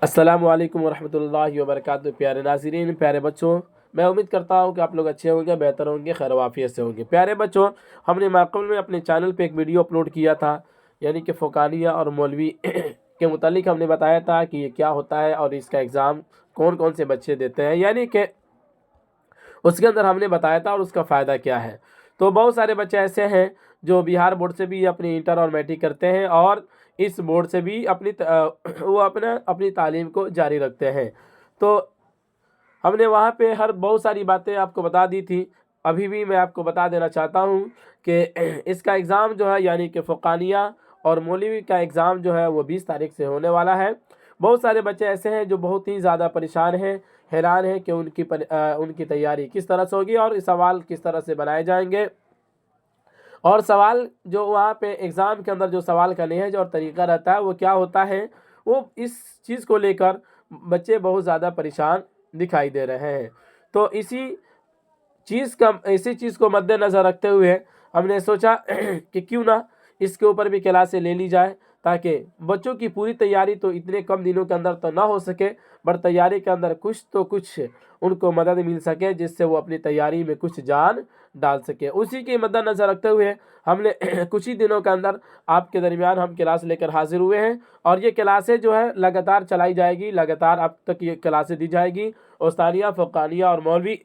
السلام علیکم ورحمۃ اللہ وبرکاتہ۔ پیارے ناظرین، پیارے بچوں، میں امید کرتا ہوں کہ آپ لوگ اچھے ہوں گے، بہتر ہوں گے، خیر و عافیت سے ہوں گے۔ پیارے بچوں، ہم نے ماقبل میں اپنے چینل پہ ایک ویڈیو اپلوڈ کیا تھا، یعنی کہ فوقانیہ اور مولوی کے متعلق ہم نے بتایا تھا کہ یہ کیا ہوتا ہے اور اس کا ایگزام کون کون سے بچے دیتے ہیں، یعنی کہ اس کے اندر ہم نے بتایا تھا اور اس کا فائدہ کیا ہے۔ تو بہت سارے بچے ایسے ہیں جو بہار بورڈ سے بھی اپنی انٹر اور میٹرک کرتے ہیں اور اس بورڈ سے بھی وہ اپنی تعلیم کو جاری رکھتے ہیں۔ تو ہم نے وہاں پہ بہت ساری باتیں آپ کو بتا دی تھی، ابھی بھی میں آپ کو بتا دینا چاہتا ہوں کہ اس کا ایگزام جو ہے، یعنی کہ فوقانیہ اور مولوی کا ایگزام جو ہے وہ 20 تاریخ سے ہونے والا ہے۔ بہت سارے بچے ایسے ہیں جو بہت ہی زیادہ پریشان ہیں، حیران ہیں کہ ان کی تیاری کس طرح سے ہوگی اور سوال کس طرح سے بنائے جائیں گے، اور سوال جو وہاں پہ ایگزام کے اندر جو سوال کا نہج اور طریقہ رہتا ہے وہ کیا ہوتا ہے، وہ اس چیز کو لے کر بچے بہت زیادہ پریشان دکھائی دے رہے ہیں۔ تو اسی چیز کو مد نظر رکھتے ہوئے ہم نے سوچا کہ کیوں نہ اس کے اوپر بھی کلاسیں لے لی جائے، تاکہ بچوں کی پوری تیاری تو اتنے کم دنوں کے اندر تو نہ ہو سکے، بٹ تیاری کے اندر کچھ ان کو مدد مل سکے، جس سے وہ اپنی تیاری میں کچھ جان ڈال سکے۔ اسی کے مد نظر رکھتے ہوئے ہم نے کچھ ہی دنوں کے اندر آپ کے درمیان ہم کلاس لے کر حاضر ہوئے ہیں، اور یہ کلاسیں جو ہے لگاتار چلائی جائے گی، لگاتار اب تک یہ کلاسیں دی جائے گی، اوستانیہ، فوقانیہ اور مولوی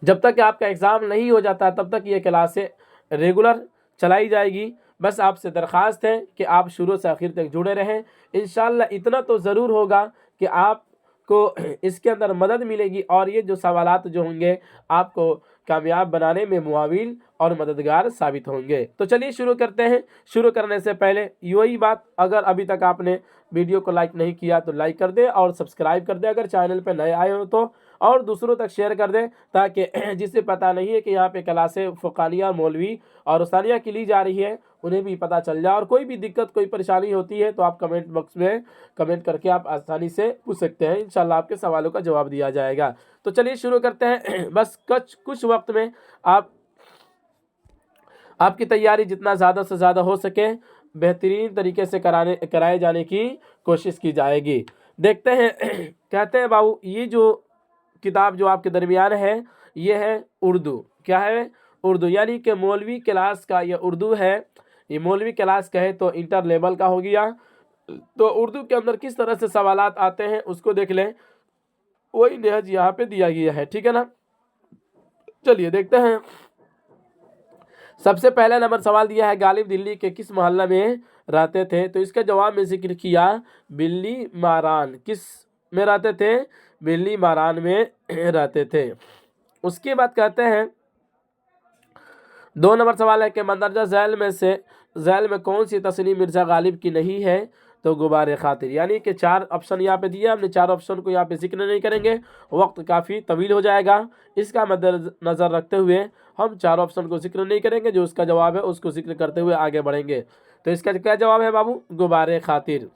جب تک کہ آپ کا ایگزام نہیں ہو جاتا تب تک یہ کلاسیں ریگولر چلائی جائے گی۔ بس آپ سے درخواست ہے کہ آپ شروع سے آخر تک جڑے رہیں۔ انشاءاللہ اتنا تو ضرور ہوگا کہ آپ کو اس کے اندر مدد ملے گی، اور یہ جو سوالات جو ہوں گے آپ کو کامیاب بنانے میں معاون اور مددگار ثابت ہوں گے۔ تو چلیے شروع کرتے ہیں۔ شروع کرنے سے پہلے یہی بات، اگر ابھی تک آپ نے ویڈیو کو لائک نہیں کیا تو لائک کر دیں اور سبسکرائب کر دیں اگر چینل پہ نئے آئے ہو تو، اور دوسروں تک شیئر کر دیں، تاکہ جسے پتہ نہیں ہے کہ یہاں پہ کلاسیں فوقانیہ، مولوی اور اوستانیہ کی لی جا رہی ہے، انہیں بھی پتہ چل جائے۔ اور کوئی بھی دقت، کوئی پریشانی ہوتی ہے تو آپ کمنٹ باکس میں کمنٹ کر کے آپ آسانی سے پوچھ سکتے ہیں، انشاءاللہ آپ کے سوالوں کا جواب دیا جائے گا۔ تو چلیے شروع کرتے ہیں۔ بس کچھ وقت میں آپ کی تیاری جتنا زیادہ سے زیادہ ہو سکے بہترین طریقے سے کرائے جانے کی کوشش کی جائے گی۔ دیکھتے ہیں، کہتے ہیں بابو، یہ جو کتاب جو آپ کے درمیان ہے یہ ہے اردو۔ کیا ہے؟ اردو، یعنی کہ مولوی کلاس کا یہ اردو ہے۔ یہ مولوی کلاس کہے تو انٹر لیول کا ہو گیا۔ تو اردو کے اندر کس طرح سے سوالات آتے ہیں اس کو دیکھ لیں، وہی نہج یہاں پہ دیا گیا ہے، ٹھیک ہے نا؟ چلیے دیکھتے ہیں۔ سب سے پہلا نمبر سوال دیا ہے، غالب دلی کے کس محلہ میں رہتے تھے؟ تو اس کا جواب میں ذکر کیا بلی ماران۔ کس میں رہتے تھے؟ بلی ماران میں رہتے تھے۔ اس کے بعد کہتے ہیں 2 نمبر سوال ہے کہ مندرجہ ذیل میں کون سی تصنیف مرزا غالب کی نہیں ہے؟ تو غبار خاطر، یعنی کہ 4 آپشن یہاں پہ دیا، ہم نے 4 آپشن کو یہاں پہ ذکر نہیں کریں گے، وقت کافی طویل ہو جائے گا۔ اس کا مد نظر رکھتے ہوئے ہم 4 آپشن کو ذکر نہیں کریں گے، جو اس کا جواب ہے اس کو ذکر کرتے ہوئے آگے بڑھیں گے۔ تو اس کا کیا جواب ہے بابو؟ غبار خاطر۔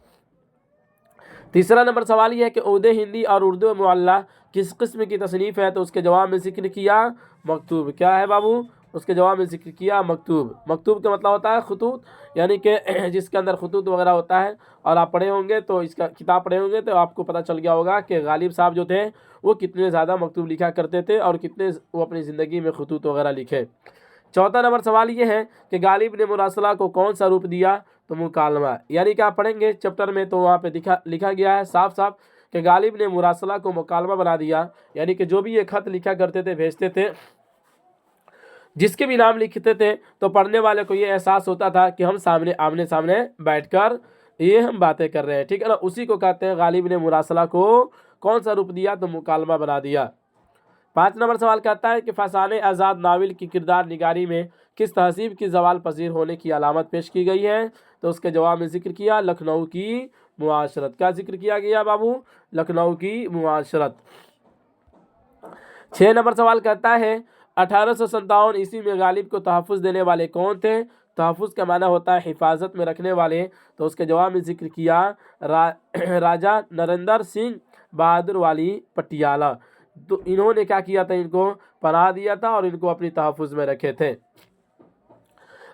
تیسرا نمبر سوال یہ ہے کہ عود ہندی اور اردو معلیٰ کس قسم کی تصنیف ہے؟ تو اس کے جواب میں ذکر کیا مکتوب۔ کیا ہے بابو؟ اس کے جواب میں ذکر کیا مکتوب۔ مکتوب کا مطلب ہوتا ہے خطوط، یعنی کہ جس کے اندر خطوط وغیرہ ہوتا ہے، اور آپ پڑھے ہوں گے تو اس کا کتاب پڑھے ہوں گے تو آپ کو پتہ چل گیا ہوگا کہ غالب صاحب جو تھے وہ کتنے زیادہ مکتوب لکھا کرتے تھے اور کتنے وہ اپنی زندگی میں خطوط وغیرہ لکھے۔ چوتھا نمبر سوال یہ ہے کہ غالب نے مراسلہ کو کون سا روپ دیا؟ تو مکالمہ، یعنی کہ آپ پڑھیں گے چیپٹر میں تو وہاں پہ لکھا گیا ہے صاف صاف کہ غالب نے مراسلہ کو مکالمہ بنا دیا، یعنی کہ جو بھی یہ خط لکھا کرتے تھے، بھیجتے تھے، جس کے بھی نام لکھتے تھے، تو پڑھنے والے کو یہ احساس ہوتا تھا کہ ہم آمنے سامنے بیٹھ کر یہ ہم باتیں کر رہے ہیں، ٹھیک ہے نا؟ اسی کو کہتے ہیں غالب نے مراسلہ کو کون سا روپ دیا؟ تو مکالمہ بنا دیا۔ 5 نمبر سوال کہتا ہے کہ فسانہ آزاد ناول کی کردار نگاری میں کس تہذیب کی زوال پذیر ہونے کی علامت پیش کی گئی ہے؟ تو اس کے جواب میں ذکر کیا لکھنؤ کی معاشرت۔ کیا ذکر کیا گیا بابو؟ لکھنؤ کی معاشرت۔ 6 نمبر سوال کہتا ہے 1857 عیسوی میں غالب کو تحفظ دینے والے کون تھے؟ تحفظ کا معنی ہوتا ہے حفاظت میں رکھنے والے۔ تو اس کے جواب میں ذکر کیا راجا نریندر سنگھ بہادر والی پٹیالہ۔ تو انہوں نے کیا کیا تھا؟ ان کو پناہ دیا تھا اور ان کو اپنی تحفظ میں رکھے تھے۔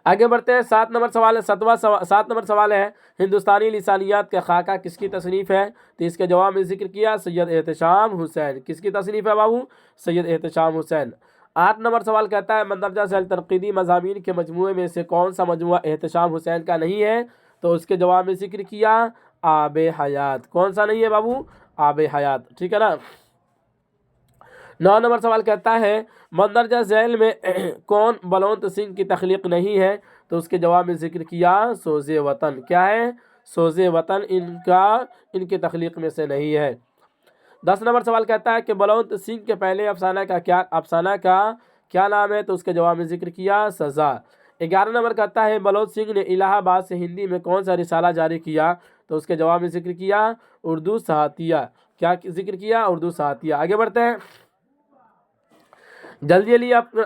آگے بڑھتے ہیں، 7 نمبر سوال ہے، 7 نمبر سوال ہے، ہندوستانی لسانیات کا خاکہ کس کی تصنیف ہے؟ تو اس کے جواب میں ذکر کیا سید احتشام حسین۔ کس کی تصنیف ہے بابو؟ سید احتشام حسین۔ 8 نمبر سوال کہتا ہے مندرجہ ذیل تنقیدی مضامین کے مجموعے میں سے کون سا مجموعہ احتشام حسین کا نہیں ہے؟ تو اس کے جواب میں ذکر کیا آب حیات۔ کون سا نہیں ہے بابو؟ آب حیات، ٹھیک ہے نا۔ 9 نمبر سوال کہتا ہے مندرجہ ذیل میں کون بلونت سنگھ کی تخلیق نہیں ہے؟ تو اس کے جواب میں ذکر کیا سوز وطن۔ کیا ہے؟ سوز وطن ان کی تخلیق میں سے نہیں ہے۔ 10 نمبر سوال کہتا ہے کہ بلونت سنگھ کے پہلے افسانہ کا کیا نام ہے؟ تو اس کے جواب میں ذکر کیا سزا۔ 11 نمبر کہتا ہے بلونت سنگھ نے الہ آباد سے ہندی میں کون سا رسالہ جاری کیا؟ تو اس کے جواب میں ذکر کیا اردو ساہتیہ۔ کیا ذکر کیا؟ اردو ساہتیہ۔ آگے بڑھتے ہیں، جلدی جلدی آپ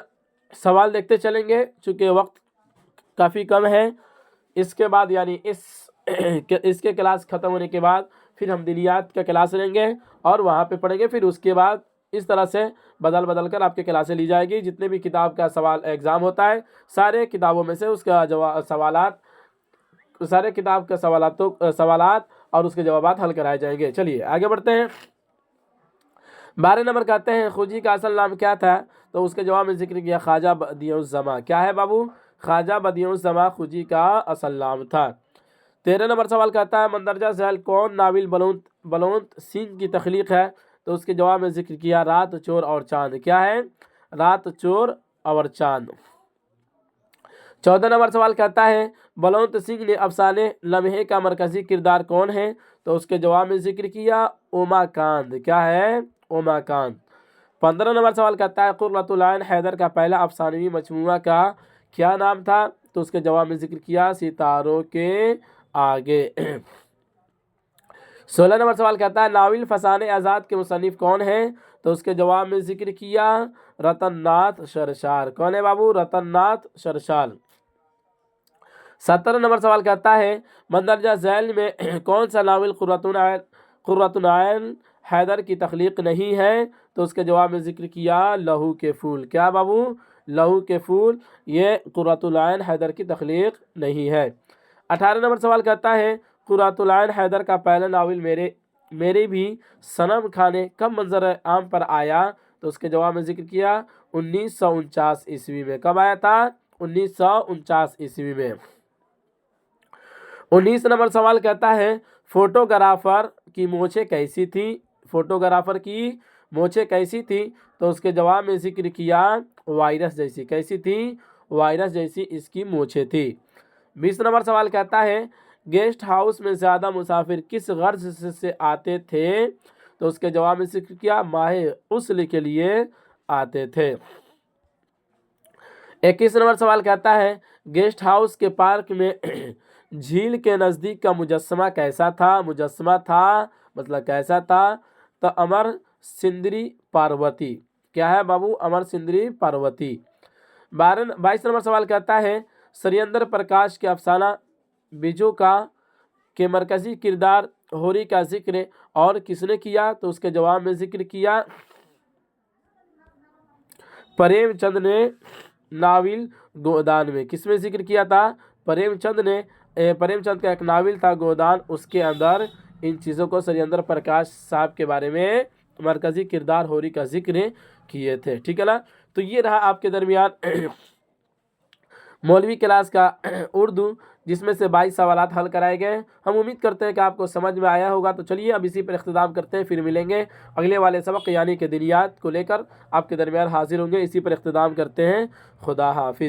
سوال دیکھتے چلیں گے چونکہ وقت کافی کم ہے۔ اس کے بعد یعنی اس کے کلاس ختم ہونے کے بعد پھر ہم دینیات کا کلاس لیں گے اور وہاں پہ پڑھیں گے، پھر اس کے بعد اس طرح سے بدل کر آپ کے کلاسیں لی جائے گی۔ جتنے بھی کتاب کا سوال ایگزام ہوتا ہے سارے کتابوں میں سے اس کا سارے کتاب کے سوالات اور اس کے جوابات حل کرائے جائیں گے۔ چلیے آگے بڑھتے ہیں۔ 12 نمبر کہتے ہیں خوجی کا اصل نام کیا تھا؟ تو اس کے جواب میں ذکر کیا خواجہ بدیع الزماں۔ کیا ہے بابو؟ خواجہ بدیع الزماں خوجی کا اصل نام تھا۔ 13 نمبر سوال کہتا ہے مندرجہ ذیل کون ناول بلونت سنگھ کی تخلیق ہے؟ تو اس کے جواب میں ذکر کیا رات چور اور چاند۔ کیا ہے؟ رات چور اور چاند۔ 14 نمبر سوال کہتا ہے بلونت سنگھ نے افسانے لمحے کا مرکزی کردار کون ہے؟ تو اس کے جواب میں ذکر کیا اوماکانت۔ کیا ہے؟ اوماکانت۔ 15 نمبر سوال کہتا ہے قرۃ العین حیدر کا پہلا افسانوی مجموعہ کا کیا نام تھا؟ تو اس کے جواب میں ذکر کیا ستاروں کے آگے۔ 16 نمبر سوال کہتا ہے ناول فسانے آزاد کے مصنف کون ہیں؟ تو اس کے جواب میں ذکر کیا رتن ناتھ شرشار۔ کون ہے بابو؟ رتن ناتھ شرشار۔ 17 نمبر سوال کہتا ہے مندرجہ ذیل میں کون سا ناول قرۃ العین حیدر کی تخلیق نہیں ہے؟ تو اس کے جواب میں ذکر کیا لہو کے پھول۔ کیا بابو؟ لہو کے پھول، یہ قرۃ العین حیدر کی تخلیق نہیں ہے۔ 18 نمبر سوال کہتا ہے قرۃ العین حیدر کا پہلا ناول میرے بھی صنم کھانے کب منظر عام پر آیا؟ تو اس کے جواب میں ذکر کیا 1949 عیسوی میں۔ کب آیا تھا؟ 1949 عیسوی میں۔ 19 نمبر سوال کہتا ہے فوٹوگرافر کی مونچھیں کیسی تھی؟ فوٹوگرافر کی مونچھیں کیسی تھی؟ تو اس کے جواب میں ذکر کیا وائرس جیسی۔ کیسی تھی؟ وائرس جیسی اس کی مونچھیں تھی۔ 20 نمبر سوال کہتا ہے گیسٹ ہاؤس میں زیادہ مسافر کس غرض سے آتے تھے؟ تو اس کے جواب میں ذکر کیا ماہ غسل کے لیے آتے تھے۔ 21 نمبر سوال کہتا ہے گیسٹ ہاؤس کے پارک میں جھیل کے نزدیک کا مجسمہ کیسا تھا؟ مجسمہ تھا مطلب کیسا تھا؟ تو امر سندری پاروتی۔ کیا ہے بابو؟ امر سندری پاروتی۔ 22 نمبر سوال کہتا ہے سریندر پرکاش کے افسانہ بیجو کے مرکزی کردار ہوری کا ذکر اور کس نے کیا؟ تو اس کے جواب میں ذکر کیا پریم چند نے ناول گودان میں۔ کس میں ذکر کیا تھا؟ پریم چند کا ایک ناول تھا گودان، اس کے اندر ان چیزوں کو سریندر پرکاش صاحب کے بارے میں مرکزی کردار ہوری کا ذکر کیے تھے۔ ٹھیک ہے نا؟ تو یہ رہا آپ کے درمیان مولوی کلاس کا اردو، جس میں سے 22 سوالات حل کرائے گئے۔ ہم امید کرتے ہیں کہ آپ کو سمجھ میں آیا ہوگا۔ تو چلیے اب اسی پر اختتام کرتے ہیں، پھر ملیں گے اگلے والے سبق یعنی کہ دینیات کو لے کر آپ کے درمیان حاضر ہوں گے۔ اسی پر اختتام کرتے ہیں۔ خدا حافظ۔